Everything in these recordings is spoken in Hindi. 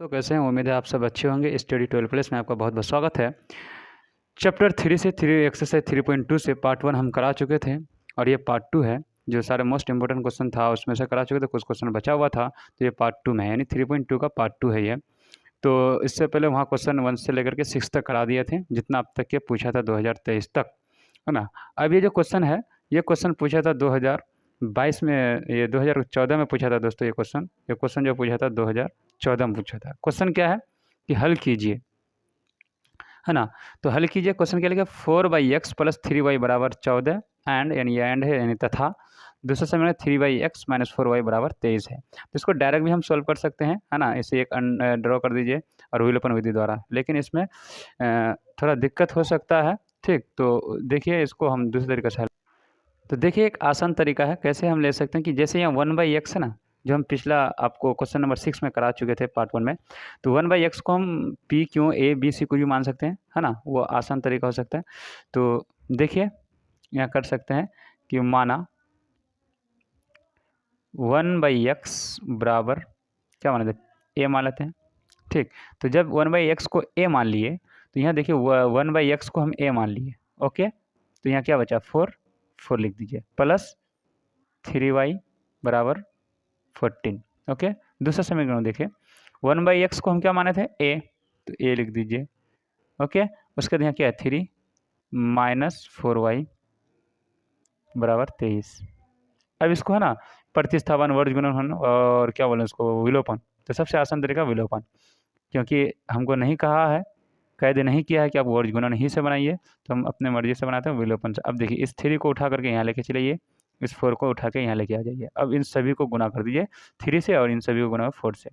तो कैसे हैं? उम्मीद है आप सब अच्छे होंगे। स्टडी 12 प्लस में आपका बहुत बहुत स्वागत है। चैप्टर 3 से एक्सरसाइज 3.2 से पार्ट 1 हम करा चुके थे और ये पार्ट 2 है। जो सारे मोस्ट इंपॉर्टेंट क्वेश्चन था उसमें से करा चुके थे, कुछ क्वेश्चन बचा हुआ था, तो ये पार्ट 2 में है, यानी 3.2 का पार्ट 2 है ये। तो इससे पहले वहाँ क्वेश्चन 1 से लेकर के 6 तक करा दिए थे, जितना अब तक के पूछा था 2023 तक, है ना। अब ये जो क्वेश्चन है, ये क्वेश्चन पूछा था 2022 में, ये 2014 में पूछा था दोस्तों। ये क्वेश्चन जो पूछा था 2014 में पूछा था। क्वेश्चन क्या है कि हल कीजिए, है ना। तो हल कीजिए, क्वेश्चन क्या लिखा, 4/x + 3y = 14 एंड, यानी ये एंड है, यानी तथा दूसरा समीकरण 3/x - 4y = 23 है। तो इसको डायरेक्ट भी हम सॉल्व कर सकते हैं, है ना। इसे एक ड्रॉ कर दीजिए और विलोपन विधि द्वारा, लेकिन इसमें थोड़ा दिक्कत हो सकता है, ठीक। तो देखिए इसको हम दूसरे तरीके से हल, तो देखिए एक आसान तरीका है कैसे हम ले सकते हैं कि जैसे यहाँ 1/x है ना, जो हम पिछला आपको क्वेश्चन नंबर 6 में करा चुके थे पार्ट 1 में। तो 1/x को हम p, q, a, b, c कुछ भी मान सकते हैं, है ना। वो आसान तरीका हो सकता है। तो देखिए यहाँ कर सकते हैं कि माना 1/x बराबर क्या मान लेते हैं, a मान लेते हैं, ठीक। तो जब 1/x को a मान लिए, तो यहाँ देखिए 1/x को हम a मान लिए, ओके। तो यहाँ क्या बचा, 4 लिख दीजिए, प्लस 3y = 14, ओके। दूसरा समीकरण देखिए, 1/x को हम क्या माने थे, a, तो a लिख दीजिए, ओके। उसके बाद यहाँ क्या है, 3 - 4y = 23। अब इसको है ना प्रतिस्थापन, वर्ज गुणन और क्या बोलें उसको, विलोपन। तो सबसे आसान तरीका विलोपन, क्योंकि हमको नहीं कहा है, कैद नहीं किया है कि आप वर्ज गुणन ही से बनाइए, तो हम अपने मर्जी से बनाते हैं विलोपन से। अब देखिए इस 3 को उठा करके यहाँ लेके चलिए, इस 4 को उठा के यहाँ लेके आ जाइए। अब इन सभी को गुना कर दीजिए 3 से और इन सभी को गुना 4 से।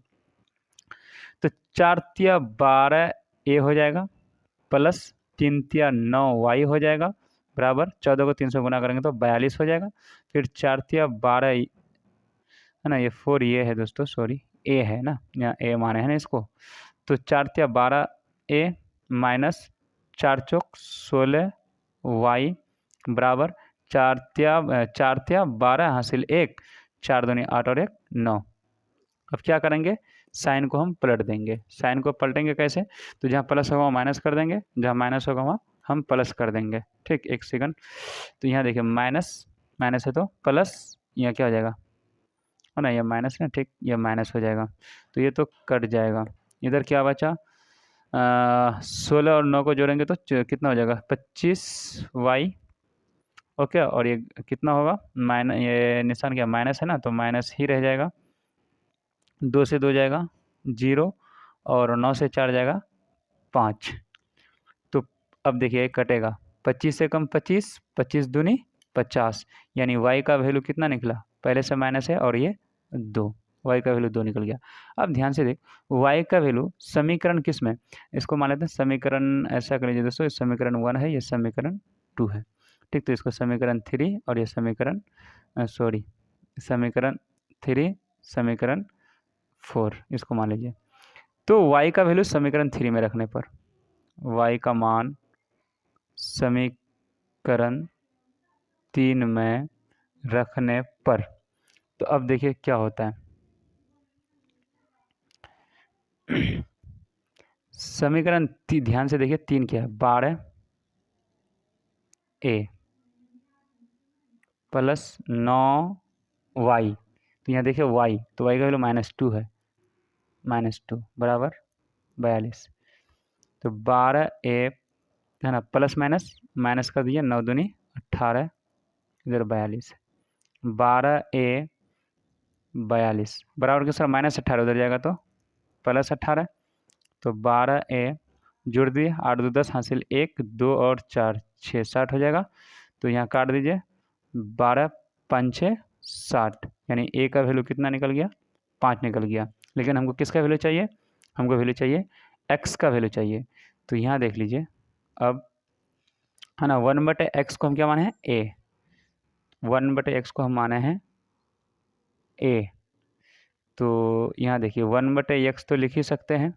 तो 4 तिया 12 a हो जाएगा, प्लस 3 तिया 9 y हो जाएगा, बराबर 14 को 3 से गुना करेंगे तो 42 हो जाएगा। फिर 4 तिया 12, है ना, ये 4 ये है दोस्तों, सॉरी a है ना, यहाँ a माने है ना इसको। तो 4 तिया 12 a माइनस 4 चौक 16 y बराबर 4 तिया 12 हासिल 1, 4 दूनी 8 और 1 9। अब क्या करेंगे, साइन को हम पलट देंगे। साइन को पलटेंगे कैसे, तो जहाँ प्लस होगा वहाँ माइनस कर देंगे, जहाँ माइनस होगा वहाँ हम प्लस कर देंगे, ठीक। एक सेकंड, तो यहाँ देखिए माइनस माइनस है तो प्लस, यहाँ क्या हो जाएगा, है ना, ये माइनस है, ठीक, ये माइनस हो जाएगा, तो ये तो कट जाएगा। इधर क्या बचा, 16 और 9 को जोड़ेंगे तो कितना हो जाएगा, 25y, ओके। और ये कितना होगा, ये निशान क्या माइनस है ना, तो माइनस ही रह जाएगा। 2 से 2 जाएगा 0 और 9 से 4 जाएगा 5। तो अब देखिए कटेगा, 25 से कम 25, 25 दूनी 50, यानी y का वैल्यू कितना निकला, पहले से माइनस है और ये 2, y का वैल्यू 2 निकल गया। अब ध्यान से देख, y का वैल्यू समीकरण किस में, इसको मान लेते हैं समीकरण, ऐसा कर लीजिए दोस्तों, ये समीकरण 1 है, ये समीकरण 2 है, ठीक। तो इसको समीकरण 3 और ये समीकरण समीकरण 3, समीकरण 4 इसको मान लीजिए। तो y का वैल्यू समीकरण 3 में रखने पर, y का मान समीकरण 3 में रखने पर, तो अब देखिए क्या होता है। समीकरण ध्यान से देखिए, 3 क्या है, 12 a प्लस 9 y, तो यहाँ देखिए y, तो y का वैल्यू -2 है, -2 बराबर 42। तो 12 a है ना, प्लस माइनस माइनस कर दीजिए, 9 दूनी 18, इधर 42, 12 a 42 बराबर के सर -18 उधर जाएगा तो +18, तो 12 a जोड़ दिए, 8 2 10 हासिल 1 2 और 4 6 60 हो जाएगा। तो यहाँ काट दीजिए, 12 5 6 60, यानी a का वैल्यू कितना निकल गया, 5 निकल गया। लेकिन हमको किसका वैल्यू चाहिए, हमको वैल्यू चाहिए x का वैल्यू चाहिए। तो यहाँ देख लीजिए, अब है ना 1/x को हम क्या माने हैं, a, 1/x को हम माने हैं a। तो यहाँ देखिए 1/x तो लिख ही सकते हैं,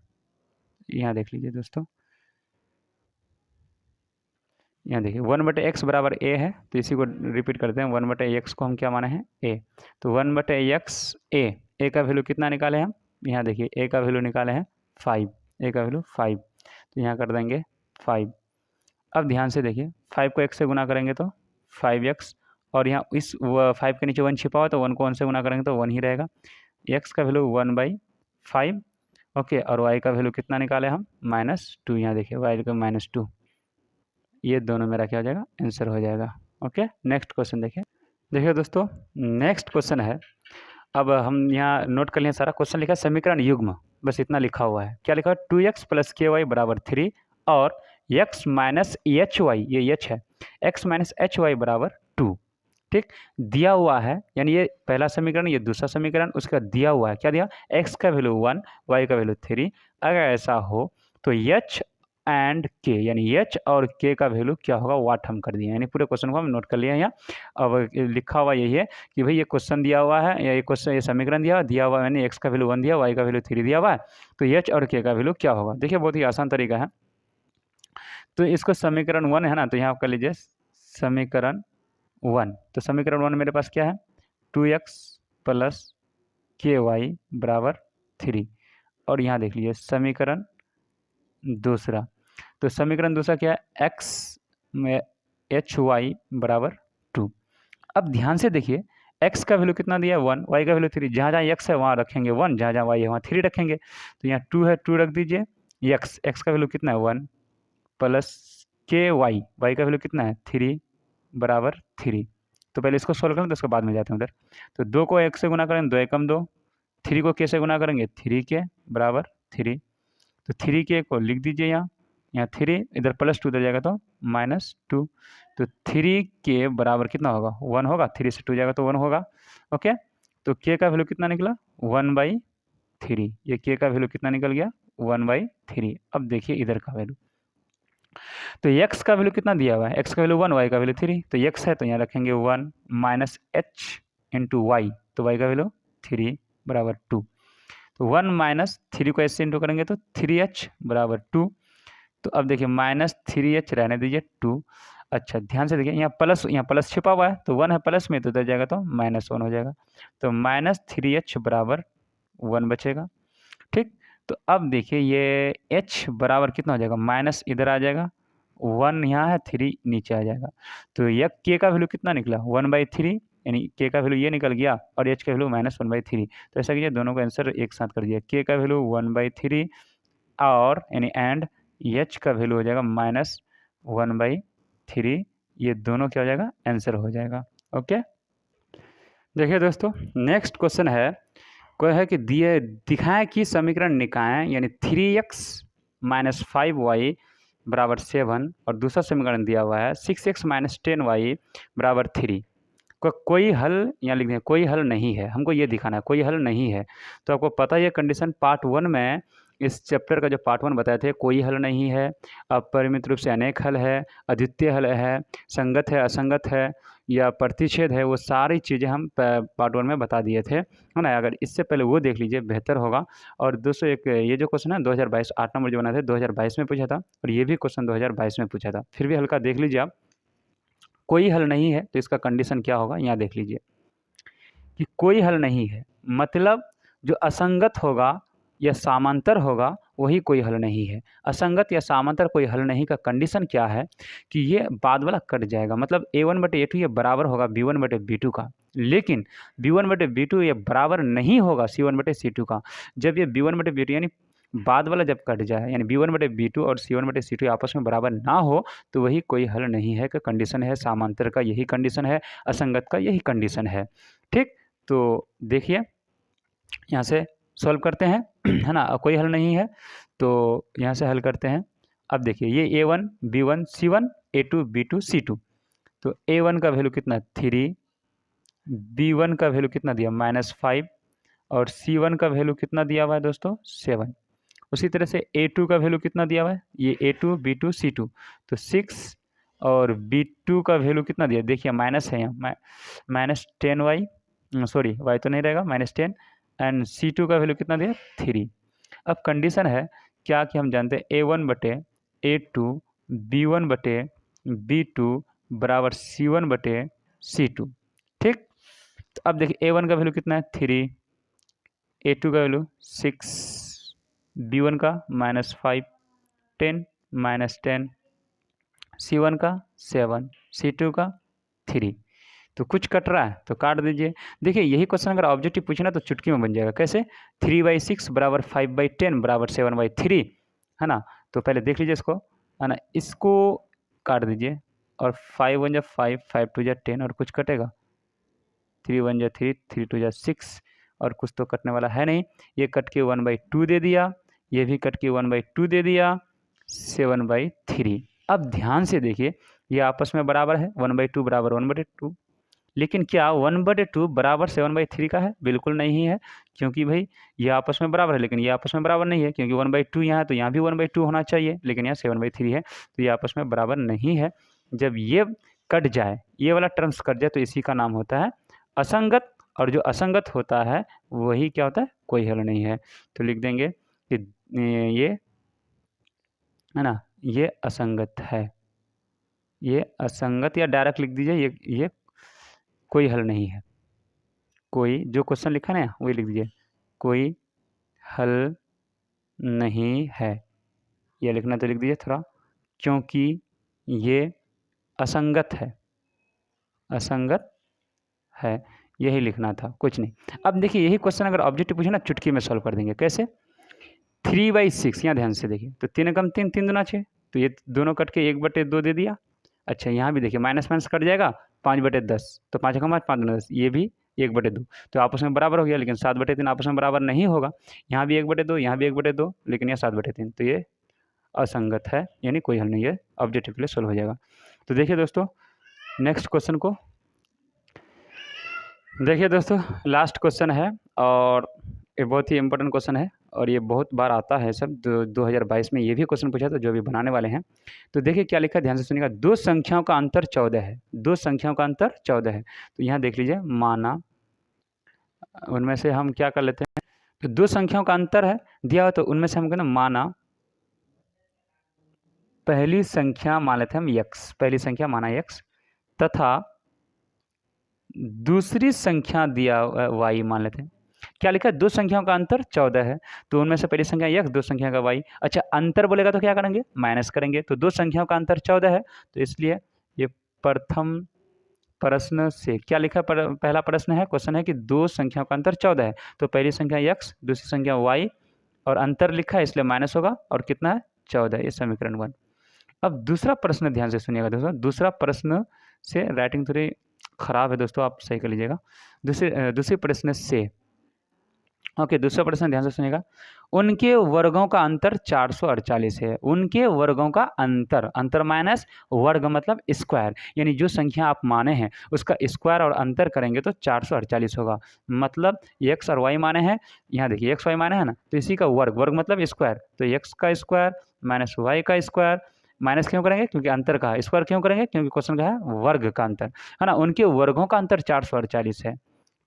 यहाँ देख लीजिए दोस्तों, यहाँ देखिए 1/x बराबर a है, तो इसी को रिपीट करते हैं, 1/x को हम क्या माने हैं a। तो 1/x a का वैल्यू कितना निकाले हम, यहाँ देखिए a का वैल्यू निकाले हैं 5, ए का वैल्यू 5, तो यहाँ कर देंगे 5। अब ध्यान से देखिए 5 को x से गुना करेंगे तो 5x, और यहाँ इस 5 के नीचे 1 छिपा हुआ तो 1 को 1 से गुना करेंगे तो 1 ही रहेगा। x का वैल्यू 1/5, ओके, और y का वैल्यू कितना निकाले हम, -2। यहाँ देखिए y का -2, ये दोनों मेरा क्या हो जाएगा, आंसर हो जाएगा। ओके, नेक्स्ट क्वेश्चन देखिए दोस्तों, नेक्स्ट क्वेश्चन है। अब हम यहाँ नोट कर लिए सारा क्वेश्चन लिखा है समीकरण युग्म, बस इतना लिखा हुआ है। क्या लिखा है, 2x + ky = 3 और x - hy, ये h है, x - hy = 2। ठीक, दिया हुआ है, यानी ये पहला समीकरण, ये दूसरा समीकरण, उसका दिया हुआ है। क्या दिया, x का वैल्यू 1, y का वैल्यू 3। अगर ऐसा हो तो h एंड k, यानी h और k का वैल्यू क्या होगा, वाट हम कर दिए, यानी पूरे क्वेश्चन को हम नोट कर लिए हैं यहाँ। अब लिखा हुआ यही है कि भाई ये क्वेश्चन दिया हुआ है, या ये क्वेश्चन, ये समीकरण दिया हुआ है, यानी x का वैल्यू 1 दिया, y का वैल्यू 3 दिया हुआ है, तो h और k का वैल्यू क्या होगा। देखिए बहुत ही आसान तरीका है। तो इसको समीकरण 1 है ना, तो यहाँ कर लीजिए समीकरण 1। तो समीकरण 1 मेरे पास क्या है, 2x + ky = 3, और यहाँ देख लीजिए समीकरण दूसरा। तो समीकरण दूसरा क्या है, x में hy = 2। अब ध्यान से देखिए x का वैल्यू कितना दिया है, 1, y का वैल्यू 3। जहाँ जहाँ x है वहाँ रखेंगे 1, जहाँ जहाँ y है वहाँ 3 रखेंगे। तो यहाँ 2 है, 2 रख दीजिए। x का वैल्यू कितना है, 1 + ky, y का वैल्यू कितना है, 3 = 3। तो पहले इसको सोल्व करें तो उसके बाद में जाते हैं उधर। तो 2 को 1 से गुना करें, 2 एकम 2, 3 को k से गुना करेंगे, 3k = 3। तो 3k को लिख दीजिए यहाँ 3, इधर +2 इधर जाएगा तो -2। तो 3k बराबर कितना होगा, 1 होगा, 3 से 2 जाएगा तो 1 होगा। ओके, तो k का वैल्यू कितना निकला, 1/3। ये k का वैल्यू कितना निकल गया, 1/3। अब देखिए इधर का वैल्यू, तो x का वैल्यू कितना दिया हुआ है, x का वैल्यू 1, y का वैल्यू 3। तो x है तो यहाँ रखेंगे 1 - h × y, तो y का वैल्यू 3 = 2। तो 1 - 3 को ऐसे इंटू करेंगे तो 3h = 2। तो अब देखिए -3h रहने दीजिए 2। अच्छा ध्यान से देखिए यहाँ प्लस छिपा हुआ है, तो 1 है प्लस में, तो इधर जाएगा तो -1 हो जाएगा। तो -3h = 1 बचेगा। ठीक, तो अब देखिए ये h बराबर कितना हो जाएगा, माइनस इधर आ जाएगा, 1 यहाँ है, 3 नीचे आ जाएगा। तो यह k का वैल्यू कितना निकला, 1/3, यानी k का वैल्यू ये निकल गया और h का वैल्यू -1/3। तो ऐसा कीजिए दोनों का आंसर एक साथ कर दिया, k का वैल्यू 1/3 और यानी एंड h का वैल्यू हो जाएगा -1/3। ये दोनों क्या हो जाएगा, आंसर हो जाएगा। ओके, देखिए दोस्तों नेक्स्ट क्वेश्चन है, कोई है कि दिखाएं कि समीकरण निकाय यानी 3x - 5y = 7, और दूसरा समीकरण दिया हुआ है 6x - 10y = 3। कोई हल, यहाँ लिख दें कोई हल नहीं है, हमको ये दिखाना है कोई हल नहीं है। तो आपको पता है ये कंडीशन पार्ट 1 में, इस चैप्टर का जो पार्ट 1 बताए थे, कोई हल नहीं है, अपरिमित रूप से अनेक हल है, अद्वितीय हल है, संगत है, असंगत है, या प्रतिच्छेद है, वो सारी चीज़ें हम पार्ट 1 में बता दिए थे, है ना। अगर इससे पहले वो देख लीजिए बेहतर होगा। और दोस्तों एक ये जो क्वेश्चन है 2022 8 नंबर जो बना थे 2022 में पूछा था, और ये भी क्वेश्चन 2022 में पूछा था, फिर भी हल्का देख लीजिए आप। कोई हल नहीं है तो इसका कंडीशन क्या होगा, यहाँ देख लीजिए कि कोई हल नहीं है, मतलब जो असंगत होगा या समांतर होगा वही कोई हल नहीं है। असंगत या समांतर कोई हल नहीं का कंडीशन क्या है कि ये बाद वाला कट जाएगा, मतलब a1/a2 ये बराबर होगा b1/b2 का, लेकिन b1/b2 ये बराबर नहीं होगा c1/c2 का। जब ये b1/b2 यानी बाद वाला जब कट जाए, यानी b1/b2 और c1/c2 आपस में बराबर ना हो, तो वही कोई हल नहीं है का कंडीशन है। समांतर का यही कंडीशन है, असंगत का यही कंडीशन है। ठीक, तो देखिए यहाँ से सॉल्व करते हैं है ना, कोई हल नहीं है तो यहाँ से हल करते हैं। अब देखिए ये a1 b1 c1 a2 b2 c2। तो a1 का वैल्यू कितना 3, b1 का वैल्यू कितना दिया -5, और c1 का वैल्यू कितना दिया हुआ है दोस्तों 7। उसी तरह से a2 का वैल्यू कितना दिया हुआ है, ये a2 b2 c2, तो 6, और b2 का वैल्यू कितना दिया, देखिए माइनस है यहाँ -10y, सॉरी y तो नहीं रहेगा, -10, एंड c2 का वैल्यू कितना दिया 3। अब कंडीशन है क्या कि हम जानते हैं a1/a2 b1/b2 = c1/c2। ठीक, तो अब देखिए a1 का वैल्यू कितना है 3, a2 का वैल्यू 6, B1 का -5 10 -10, C1 का 7, C2 का 3। तो कुछ कट रहा है तो काट दीजिए। देखिए यही क्वेश्चन अगर ऑब्जेक्टिव पूछे ना तो चुटकी में बन जाएगा। कैसे? 3/6 बराबर 5/10 बराबर 7/3, है ना। तो पहले देख लीजिए इसको, है ना, इसको काट दीजिए और 5 1 जा 5, 5 2 जा 10 और कुछ कटेगा, 3 1 जा 3, 3 2 जा 6 और कुछ तो कटने वाला है नहीं। ये कट के 1/2 दे दिया, ये भी कट के 1/2 दे दिया, 7/3। अब ध्यान से देखिए ये आपस में बराबर है, 1/2 बराबर 1/2। लेकिन क्या 1/2 बराबर 7/3 का है? बिल्कुल नहीं है, क्योंकि भाई ये आपस में बराबर है लेकिन ये आपस में बराबर नहीं है, क्योंकि 1/2 यहाँ है तो यहाँ भी 1/2 होना चाहिए, लेकिन यहाँ 7/3 है, तो ये आपस में बराबर नहीं है। जब ये कट जाए, ये वाला टर्म्स कट जाए, तो इसी का नाम होता है असंगत, और जो असंगत होता है वही क्या होता है? कोई हल नहीं है। तो लिख देंगे कि ये, है ना, ये असंगत है, ये असंगत, या डायरेक्ट लिख दीजिए ये कोई हल नहीं है। कोई, जो क्वेश्चन लिखा ना वही लिख दीजिए, कोई हल नहीं है। ये लिखना तो लिख दीजिए थोड़ा, क्योंकि ये असंगत है, असंगत है, यही लिखना था, कुछ नहीं। अब देखिए यही क्वेश्चन अगर ऑब्जेक्टिव पूछे ना, चुटकी में सॉल्व कर देंगे। कैसे? 3/6, यहाँ ध्यान से देखिए, तो 3 कम 3, 3 दूना 6, तो ये दोनों कट के 1/2 दे दिया। अच्छा यहाँ भी देखिए माइनस माइनस कट जाएगा, 5/10, तो 5 का 5, 5 दूना 10, ये भी 1/2, तो आपस में बराबर हो गया। लेकिन 7/3 आपस में बराबर नहीं होगा, यहाँ भी 1/2, यहाँ भी 1/2, लेकिन यह 7/3, तो ये असंगत है, यानी कोई हल नहीं है, ऑब्जेक्टिव के लिए सोल्व हो जाएगा। तो देखिए दोस्तों नेक्स्ट क्वेश्चन को देखिए दोस्तों, लास्ट क्वेश्चन है और ये बहुत ही इंपॉर्टेंट क्वेश्चन है और ये बहुत बार आता है सब। 2022 में ये भी क्वेश्चन पूछा था जो अभी बनाने वाले हैं। तो देखिए क्या लिखा है, ध्यान से सुनिएगा। दो संख्याओं का अंतर 14 है, दो संख्याओं का अंतर 14 है। तो यहाँ देख लीजिए, माना उनमें से हम क्या कर लेते हैं, तो दो संख्याओं का अंतर है दिया हो, तो उनमें से हम कहना माना पहली संख्या मान लेते हैं हम x, पहली संख्या माना x, तथा दूसरी संख्या दिया y मान लेते हैं। क्या लिखा है? दो संख्याओं का अंतर 14 है, तो उनमें से पहली संख्या x, दो संख्या का y। अच्छा अंतर बोलेगा तो क्या करेंगे? माइनस करेंगे। तो दो संख्याओं का अंतर 14 है, तो इसलिए ये प्रथम प्रश्न से क्या लिखा है? पहला प्रश्न है, क्वेश्चन है कि दो संख्याओं का अंतर 14 है, तो पहली संख्या x, दूसरी संख्या y, और अंतर लिखा है इसलिए माइनस होगा, और कितना है? 14। ये समीकरण 1। अब दूसरा प्रश्न ध्यान से सुनिएगा दोस्तों, दूसरा प्रश्न से राइटिंग थोड़ी खराब है दोस्तों, आप सही कर लीजिएगा। दूसरे प्रश्न से, ओके, दूसरा प्रश्न ध्यान से सुनिएगा। उनके वर्गों का अंतर 448 है। उनके वर्गों का अंतर, अंतर माइनस वर्ग मतलब स्क्वायर, यानी जो संख्या आप माने हैं उसका स्क्वायर और अंतर करेंगे तो 448 होगा। मतलब x और y माने हैं, यहाँ देखिए x y माने हैं ना, तो इसी का वर्ग, वर्ग मतलब स्क्वायर, तो x का स्क्वायर माइनस y का स्क्वायर। माइनस क्यों करेंगे? क्योंकि अंतर का है। स्क्वायर क्यों करेंगे? क्योंकि क्वेश्चन का है वर्ग का अंतर, है ना। उनके वर्गों का अंतर 448 है,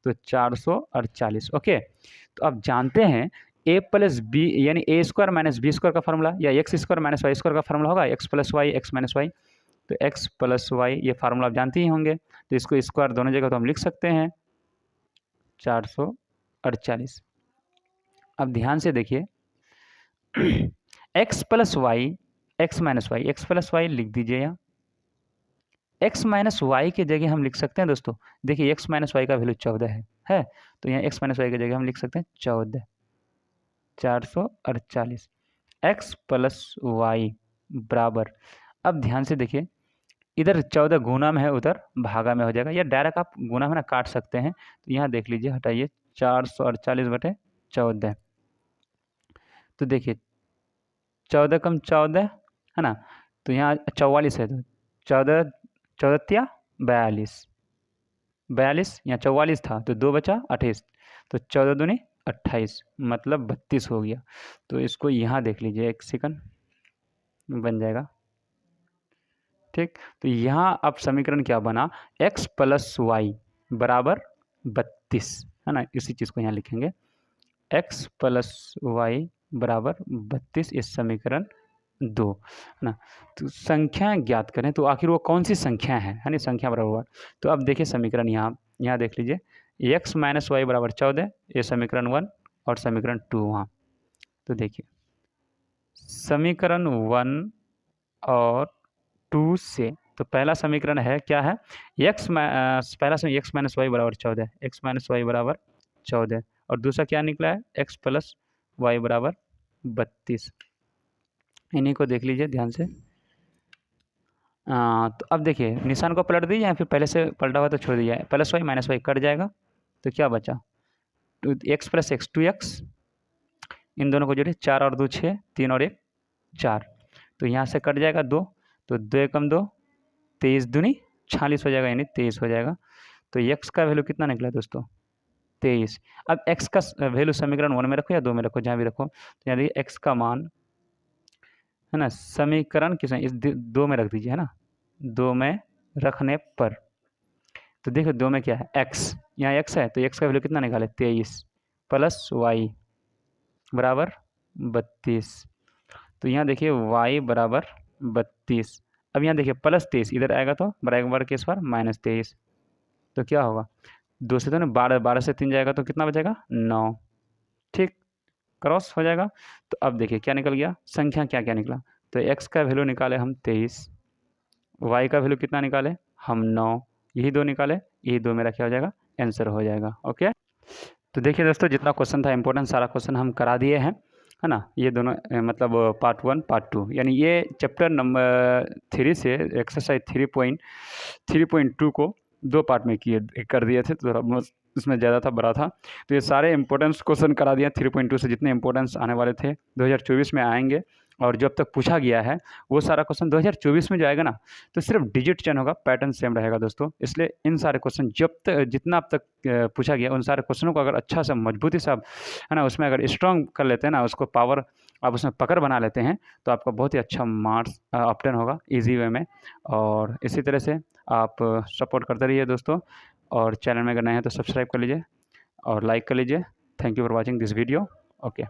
तो 448। ओके, तो अब जानते हैं a प्लस बी यानी a square minus b square का फार्मूला, या x square minus y square का फार्मूला होगा, x plus y, x minus y. तो x प्लस वाई ये फार्मूला आप जानते ही होंगे, तो इसको स्क्वायर दोनों जगह तो हम लिख सकते हैं 448। अब ध्यान से देखिए x plus y, x minus y, x plus y लिख दीजिए यहाँ। x माइनस वाई की जगह हम लिख सकते हैं दोस्तों, देखिए x माइनस वाई का वैल्यू 14 है, तो यहाँ x माइनस वाई की जगह हम लिख सकते हैं 14, 448। x प्लस वाई बराबर, अब ध्यान से देखिए, इधर 14 गुना में है, उधर भागा में हो जाएगा, या डायरेक्ट आप गुना में ना काट सकते हैं। तो यहाँ देख लीजिए, हटाइए 448/14, तो देखिए 14 कम 14, है ना, तो यहाँ 44 है, तो 14 14 42, 42, यहाँ 44 था तो 2 बचा 28, तो 14 दूनी 28, मतलब 32 हो गया। तो इसको यहाँ देख लीजिए, एक सेकंड बन जाएगा, ठीक। तो यहाँ अब समीकरण क्या बना, x प्लस वाई बराबर 32, है ना, इसी चीज़ को यहाँ लिखेंगे, x प्लस वाई बराबर 32, इस समीकरण 2, है ना। तो संख्या ज्ञात करें, तो आखिर वो कौन सी संख्या है ना, संख्या बराबर। तो अब देखिए समीकरण यहाँ देख लीजिए, x माइनस वाई बराबर 14, ये समीकरण 1 और समीकरण 2 वहाँ। तो देखिए समीकरण 1 और 2 से, तो पहला समीकरण है क्या है, पहला समीकरण एक्स माइनस वाई बराबर 14, एक्स माइनस वाई बराबर 14, और दूसरा क्या निकला है, एक्स प्लस वाई बराबर 32। इन्हीं को देख लीजिए ध्यान से। तो अब देखिए निशान को पलट दीजिए या फिर पहले से पलटा हुआ तो छोड़ दीजिए, plus y minus y cut जाएगा, तो क्या बचा, एक्स प्लस एक्स 2x, इन दोनों को जोड़िए, 4 और 2 6, 3 और 1 4, तो यहाँ से कट जाएगा 2, तो 2 एकम 2, 23 दूनी 46 हो जाएगा, यानी 23 हो जाएगा। तो x का वैल्यू कितना निकला दोस्तों, 23। अब x का वैल्यू समीकरण 1 में रखो या 2 में रखो, जहाँ भी रखो, तो यहाँ देखिए x का मान है ना, समीकरण किस इस 2 में रख दीजिए, है ना, 2 में रखने पर, तो देखो 2 में क्या है, x, यहाँ x है, तो x का वैल्यू कितना निकाले, 23 प्लस वाई बराबर 32, तो यहाँ देखिए y बराबर 32। अब यहाँ देखिए प्लस 23 इधर आएगा तो बराबर के इस बार माइनस 23, तो क्या होगा, 2 से तो ना 12, 12 से 3 जाएगा तो कितना बचेगा, 9, ठीक, क्रॉस हो जाएगा। तो अब देखिए क्या निकल गया, संख्या क्या क्या निकला, तो x का वैल्यू निकाले हम 23, y का वैल्यू कितना निकाले हम 9, यही 2 निकाले, यही 2 मेरा क्या हो जाएगा, आंसर हो जाएगा। ओके, तो देखिए दोस्तों जितना क्वेश्चन था इंपॉर्टेंट सारा क्वेश्चन हम करा दिए हैं, है ना, ये दोनों मतलब पार्ट 1 पार्ट 2, यानी ये चैप्टर नंबर 3 से एक्सरसाइज 3.2 को 2 पार्ट में कर दिए थे, तो थोड़ा इसमें ज़्यादा था, बड़ा था, तो ये सारे इंपॉर्टेंस क्वेश्चन करा दिए 3.2 से, जितने इंपॉर्टेंस आने वाले थे 2024 में आएंगे, और जो अब तक पूछा गया है वो सारा क्वेश्चन 2024 में जो आएगा ना, तो सिर्फ डिजिट चेंज होगा, पैटर्न सेम रहेगा दोस्तों। इसलिए इन सारे क्वेश्चन जितना अब तक पूछा गया, उन सारे क्वेश्चनों को अगर अच्छा से मजबूती से आप, है ना, उसमें अगर स्ट्रॉन्ग कर लेते हैं ना, उसको पावर आप उसमें पकड़ बना लेते हैं, तो आपका बहुत ही अच्छा मार्क्स ऑब्टेन होगा ईजी वे में। और इसी तरह से आप सपोर्ट करते रहिए दोस्तों, और चैनल में अगर नए हैं तो सब्सक्राइब कर लीजिए और लाइक कर लीजिए। Thank you for watching this video. Okay.